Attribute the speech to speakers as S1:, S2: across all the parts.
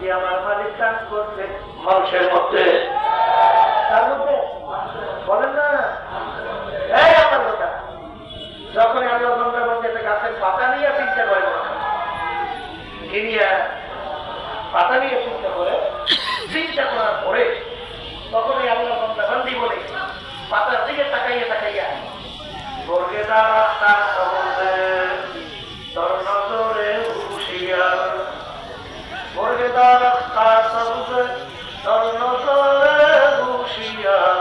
S1: যে আমার মালিক কাজ করছে মানুষের মধ্যে, তার মধ্যে বলেন না এই আমার কথা। যখন আমি ওখানকার মধ্যে একটা গাছের পাতা নিয়ে চিন্তা করে পাতা নিয়ে চিন্তা করে চিন্তা করার পরে তখনই আমি ওখানকার বান্দি বলে পাতার দিকে তাকাইয়া তাকাইয়া বর্গেদার রাস্তার সম্বন্ধে তোর নজরে হুঁশিয়ার, বর্গেদার রাস্তার সম্বন্ধে তোর নজরে হুঁশিয়ার,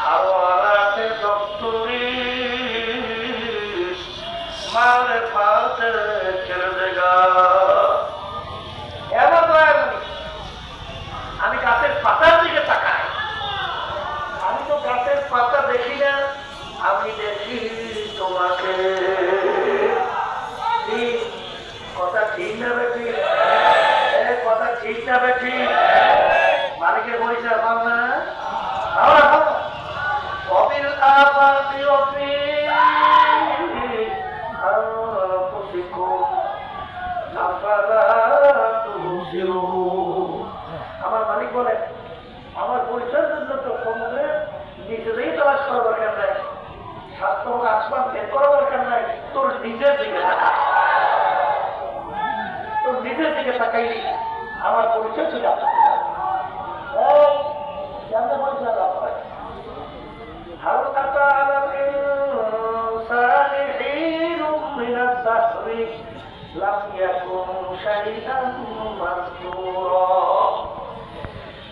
S1: হাওয়ারাতে দপ্তরি মারে পাতে ছেড়ে দেগা। এবার আমি গাছের পাতার দিকে তাকাই, আমি তো গাছের পাতা দেখি না, আমি দেখি তোমাকে। কথা ঠিক না বেঠি? কথা ঠিক না বেঠি? মালিকের বলছে বাংলা অবিল আবাদি অফিস আমার মালিক বলে আমার পরিচয়ের জন্য তো সমুদ্রে নিজেদেরই তলাশ করা দরকার নাই, স্বাস্থ্য আসমান বের করা দরকার নাই, তোর নিজের দিকে তোর নিজের দিকে তাকাইলি আমার পরিচয় ছিল। জানতে পরিচয় লাভ হয় হালকা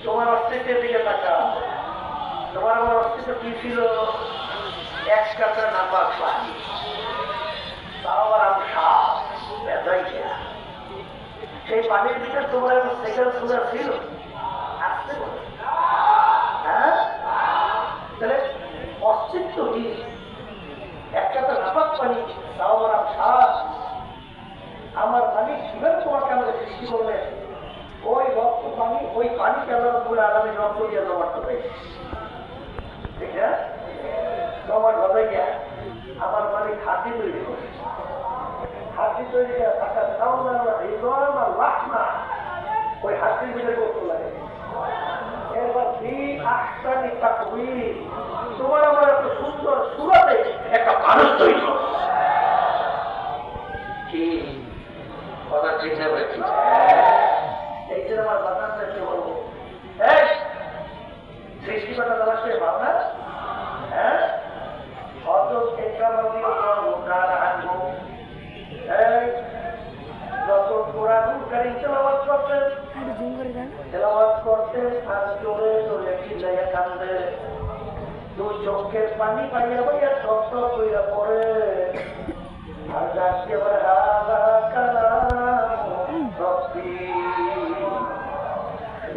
S1: তোমার অস্তিত্বের দিকে তাকা। তোমার আমার অস্তিত্ব কি ছিল? এক কাটা নাপাক পানি, তাও আবার সেই পানির ভিতরে তোমার সেকেন্ড সুন্দর ছিল। আসতে বলে হ্যাঁ, তাহলে অস্তিত্ব কি? এক কাটা নাপাক পানি, তাও আবার শ্বাস। আমার মালিক কিভাবে তোমাকে আমাদের সৃষ্টি করবে? ওই রক্ত পানি, ওই পানিকে আল্লাহ রাব্বুল আলামিন রক্ত দিয়ে জমাট করে, ঠিক না? জমাট বাঁধাইয়া আমার মালিক হাতি তৈরি করে, হাতি তৈরি করে থাকা হৃদয় আর লাখনা ওই হাতির ভিতরে করতে লাগে। এরপর তোমার আমার এত সুন্দর সুরাতে একটা মানুষ তৈরি করে। কি কথা ঠিক না? এই জন্য আমার বাতাসকে বলবো সৃষ্টিকর্তা তালাশ করে ভাবনা। হ্যাঁ, অত যত কোরআন কারীম তেলাওয়াত করতেন আর জোরে জোরে চিল্লাইয়া কান্দে, দুই চোখের পানি পাইয়া পাইয়া শক্ত কইরা পড়ে, আর যাচ্ছে আবার হাদা কালাম রব্বি,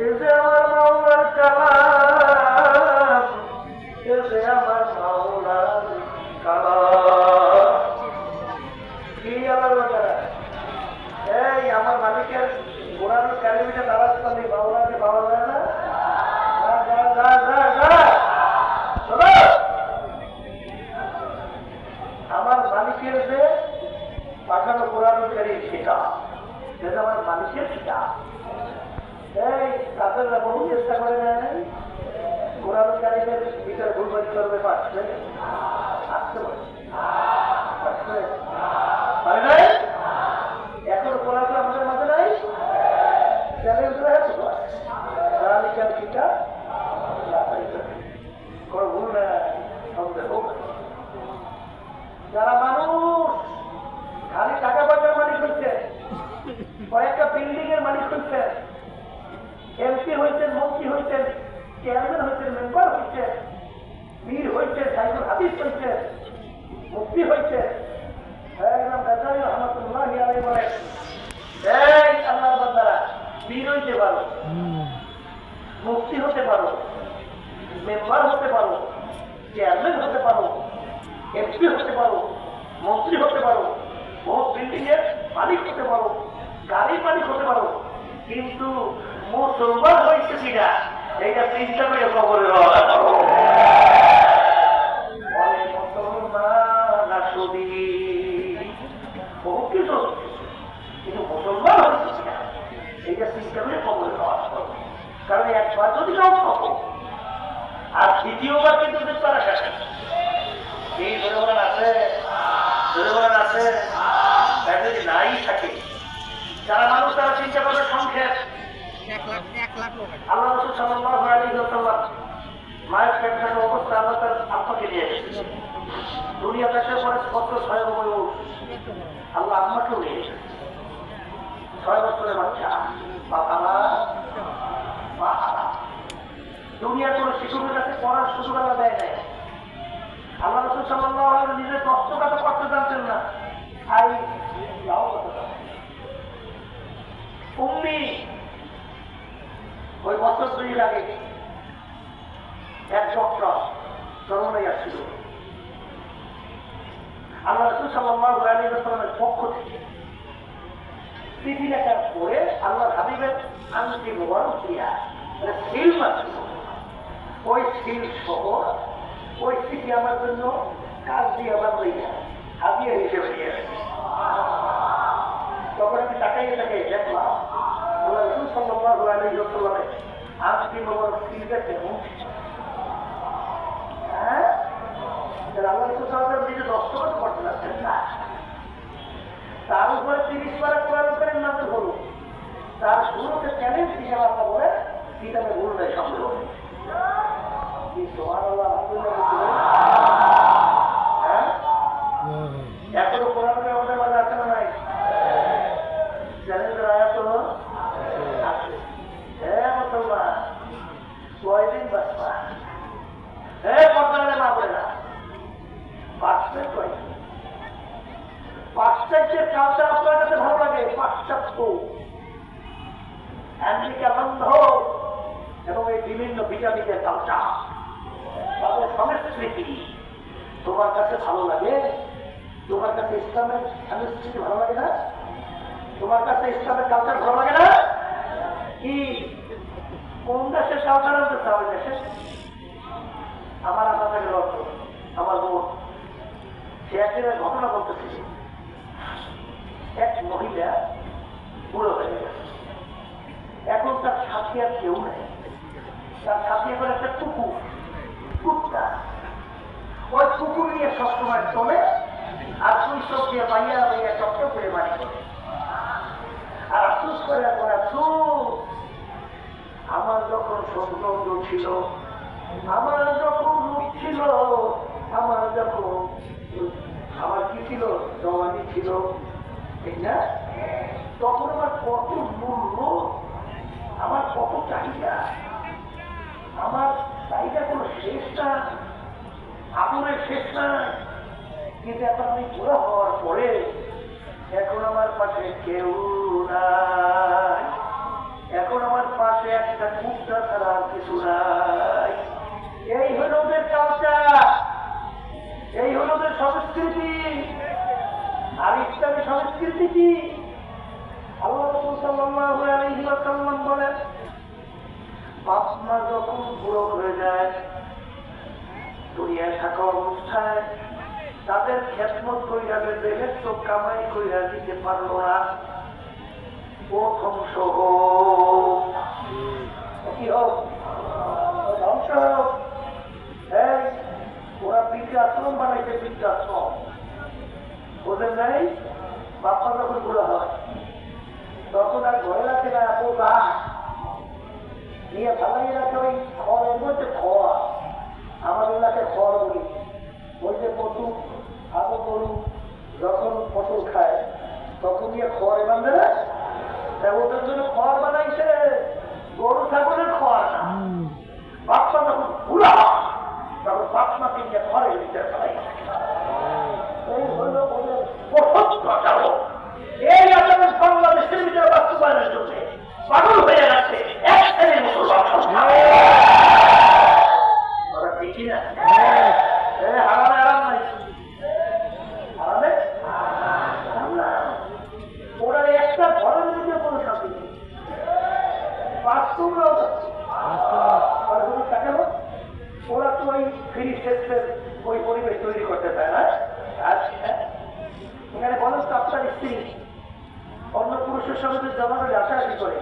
S1: এসে আমার মাওলার কালাম, এসে আমার মাওলার কালাম। কি আমার বাচ্চারা, এই আমার মালিকের কোরআন কারিমটা তালাশ করলে মাওলাকে পাওয়া যায় না? আমার মালিকের যে পাঠানো কোরআন কারিম সেটা আমার মালিকের সেটা। এই তাদের বহু চেষ্টা করে নেয় কোরআন কারিমের ভিতরে ভুল বাড়ি করবে, পারছে আসতে পারে নাই। এখন কোরআন আমাদের মাঝে নাই, কোনো ভুল না। যারা মানুষ খালি টাকা পয়সার মালিক হচ্ছে, কয়েকটা বিল্ডিং এর মালিক হচ্ছে, এমপি হয়েছেন, মন্ত্রী হয়েছেন, চেয়ারম্যান হয়েছেন, মেম্বার হয়েছে, পীর হয়েছে, সাইকুল হাদিস হয়েছে, মুফতি হয়েছে, আল্লাহর বান্দারা পীর হইতে পারো, মুফতি হতে পারো, মেম্বার হতে পারো, চেয়ারম্যান হতে পারো, এমপি হতে পারো, মন্ত্রী হতে পারো, বহুত বিল্ডিং এর মালিক হতে পারো, গাড়ির মালিক হতে পারো, কিন্তু মুসলমান হয়েছে কিনা এইটা চিন্তা করে খবরের মুসলমান আসবি বহু কিছু, কিন্তু মুসলমান হয়েছে কিনা এইটা চিন্তা করে কবরে নামাজ পড়ো, কারণ একবার যদি যাও থাকো আর দ্বিতীয়বার কিন্তু তারা শেষ এই ধরে আছে, ধরে আছে, যদি নাই থাকে যারা মানুষ তারা চিন্তা করবে সংখ্যা
S2: 1 লাখ লোক।
S1: আল্লাহ রাসূল সাল্লাল্লাহু আলাইহি ওয়াসাল্লাম মায়ের পেট থাকা অবস্থা আল্লাহ তার আম্মাকে নিয়ে এসেছে দুনিয়াতে এসে পরে 6 বছর আল্লাহ আম্মাকেও নিয়ে এসেছে 6 বছরের বাচ্চা দুনিয়ার কোন শিশুদের কাছে পড়ার সুযোগ আল্লাহ দেয় নাই। আল্লাহ রাসূল সাল্লাল্লাহু আলাইহি ওয়াসাল্লাম নিজের কষ্টটা তো করতে জানতেন না। উম্মি ওই বছর 2 আগে এক ডক্টর চরমনাই আসছিল আল্লাহ রাসূল সাল্লাল্লাহু আলাইহি ওয়াসাল্লামের পক্ষ থেকে চিঠি লেখার পরে আল্লাহ হাবিবের আংটি মোবারক দিয়া সিল মারছিল, ওই সিল সহ ওই চিঠি আমার জন্য কাজ দিয়ে আবার লইয়া হাবিয়া হিসেবে নিয়ে আসি। তখন আমি তাকাইয়ে দেখলাম আল্লাহ রাসূল সাল্লাল্লাহু আলাইহি ওয়াসাল্লামের আংটি মোবারক সিলটা কেমন। হ্যাঁ, আল্লাহ রাসূল সাল্লাল্লাহু আলাইহি ওয়াসাল্লাম নিজে দস্তখত করতে লাগছেন না, তার উপরে 30 পারা কোরআন কারীম নাযিল হলো, তার শুরুতে চ্যালেঞ্জ হিসেবে আল্লাহ বলে কিতাবে ভুল নাই সংগ্রহ। কি সুবহানাল্লাহ, আলহামদুলিল্লাহ। হ্যাঁ, এখনো কোরআন কারীম আমাদের মাঝে আছে না নাই? চ্যালেঞ্জের আয়াত হলো আছে। হ্যাঁ মুসলমান, কয়দিন বাঁচবা? হ্যাঁ পর্দারে মা বলে না, বাঁচবে কয়দিন? পাশ্চাত্যের কালচার আপনার কাছে ভালো লাগে? পাশ্চাত্য আমেরিকা বন্ধ এবং এই বিভিন্ন ভিটামিনের কালচার, তাদের সংস্কৃতি তোমার কাছে ভালো লাগে? তোমার কাছে ইসলামের সংস্কৃতি ভালো লাগে না? তোমার কাছে ইসলামের কালচার ভালো লাগে না? কি কোন দেশের কালচার আনতে চাও? ওই দেশে আমার আপনাদের আমার বোন সে একদিনের ঘটনা বলতেছিল, এক মহিলা বুড়ো হয়ে গেছে, এখন তার সাথী আর কেউ নেই, তার সাথী এখন একটা কুকুর, ওই কুকুর নিয়ে সবসময় চলে আর শৈশব দিয়ে বাইয়া বাইয়া চক্র করে বাড়ি করে। আর আফসোস করে এখন আফসোস, আমার যখন সৌন্দর্য ছিল, আমার যখন রূপ ছিল, আমার যখন আমার কি ছিল, জওয়ানি ছিল, ঠিক না? তখন আমার কত মূল্য, আমার কত চাহিদা, আমার চাহিদা কোনো শেষ না, আদরের শেষ নাই। কিন্তু এখন আমি বুড়া হওয়ার পরে এখন আমার পাশে কেউ নাই, এখন আমার পাশে একটা কুকুর ছাড়া আর কিছু নাই। এই হল ওদের কালচার, এই হল ওদের সংস্কৃতি। আর ইসলামী সংস্কৃতি কি? আল্লাহ রাসূল সাল্লাল্লাহু আলাইহি ওয়াসাল্লাম বলেন, বাপ মা যখন বুড়ো হয়ে যায়, দুনিয়ায় থাকা অবস্থায় তাদের খেদমত কইরা বেহেস তো কামাই কইরা দিতে পারলো না, ও ধ্বংস হোক, কি হোক, ধ্বংস হোক। এই ওরা বৃদ্ধাশ্রম বানাইছে, বৃদ্ধাশ্রম ওদের নেই। বাপ্পা যখন বুড়ো হয় তখন আর ঘরে রাখে না, বোঝা নিয়ে ভালাই রাখে ওই খড়ের মধ্যে খড়, আমার এলাকায় খড় বলি, ওই যে পশু আগে গরু যখন ফসল খায় তখন নিয়ে খড় বাঁধে না, ওদের জন্য খড় বানাইছে, গরু ছাগলের খড় না। বাচ্চা যখন বুড়া হয় তখন বাচ্চাকে নিয়ে খড়ের ভিতরে ফেলাইছে। এই হল ওদের প্রশস্ত। এই আমাদের বাংলাদেশের ভিতরে বাস্তবায়নের জন্য পাগল হয়ে গেছে এক শ্রেণীর মুসলমান সংস্থা। ওরা দেখি না হারামে আরাম নাই, হারামে ওরা একটা ঘরের মধ্যে কোনো শান্তি নেই, বাস্তবরাও যাচ্ছে। ওরা তো ওই ফ্রি সেক্সের ওই পরিবেশ তৈরি করতে চায় না। আচ্ছা এখানে বলেন তো আপনার স্ত্রী অন্য পুরুষের সঙ্গে জমানো আশাআশি করে,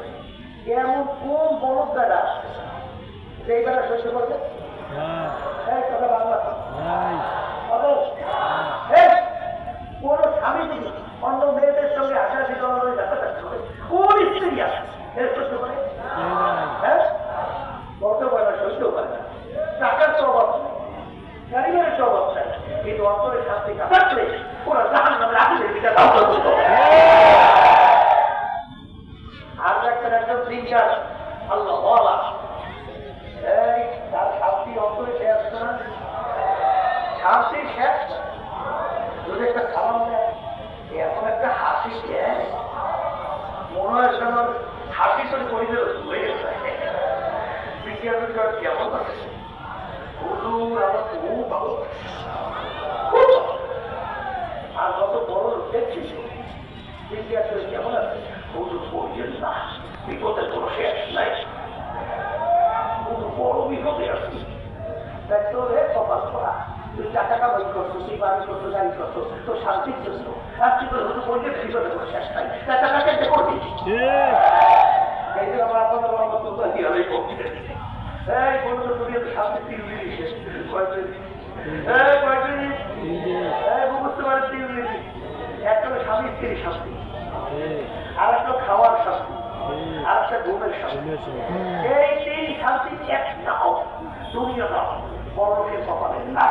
S1: এমন কোন বলদ বেড়া সেই বেড়া সহ্য করবে? এই কথা বাংলা কোন স্বামী যদি অন্য মেয়েদের সঙ্গে হাসাহাসি করানোর ব্যাপারটা করে কোন স্ত্রী আছে এর সহ্য করে? হ্যাঁ, বলতেও পারে না, সহ্যও পারে না। টাকার তো অভাব নেই, ক্যারিয়ারের তো অভাব নেই, কিন্তু অন্তরের শান্তি কাটাচ্ছে ওরা জাহান নামে আগুনের বিচার দাও করতো। আর দেখবেন একজন সিঙ্গার আল্লাহ বলা এই তার শান্তি অন্তরে শেষ না, শান্তি শেষ যদি একটা সালাম দেয় এখন একটা হাসি দেয় মনে হয় যেন হাসি করে পরিবেশ হয়ে গেছে। বিজ্ঞানের কেমন আছে হুজুর আমার খুব ভালো আর কত বড় দেখছি বিজ্ঞান কেমন আছে হুজুর বলছেন না বিপদের কোনো শেষ নাই বড় বিপদে আছি তাই তোর কপাল করা তুই টাকা কামাই করছো তুই বাড়ি করছো গাড়ি করছো তোর শান্তির জন্য আর তুই তোর হুজুর বলছে বিপদে কোনো শেষ নাই টাকা কেটে করবি এই যে আমার আপনাদের আমার তো হিয়ালেই করতে এই বলতো তুমি এত শান্তি তিন মিনিট কয়েকদিন বুঝতে পারে 3 মিনিট একটা স্বামী স্ত্রীর শান্তি আর একটা খাওয়ার শান্তি আর একটা ঘুমের শান্তি এই 3 শান্তি একটাও দুনিয়া দাও বড় লোকের কপালে না